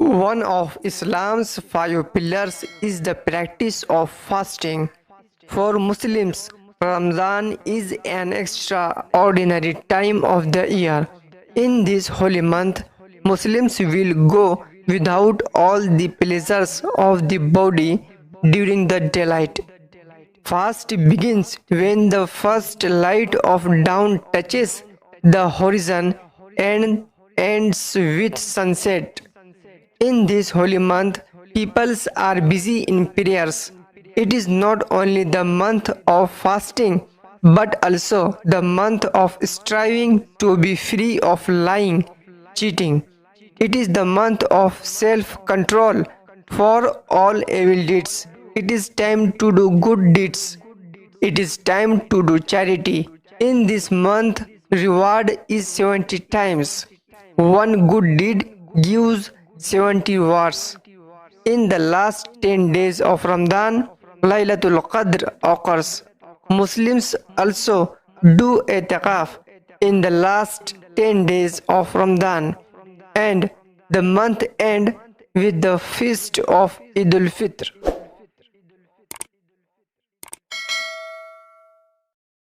One of Islam's five pillars is the practice of fasting. For Muslims, Ramzan is an extraordinary time of the year. In this holy month, Muslims will go without all the pleasures of the body during the daylight. Fast begins when the first light of dawn touches the horizon and ends with sunset. In this holy month, peoples are busy in prayers. It is not only the month of fasting, but also the month of striving to be free of lying, cheating. It is the month of self-control for all evil deeds. It is time to do good deeds. It is time to do charity. In this month, reward is 70 times. One good deed gives 70 rewards. In the last 10 days of Ramadan, Laylatul Qadr occurs. Muslims also do i'tikaf in the last 10 days of Ramadan, and the month ends with the feast of Eid al-Fitr.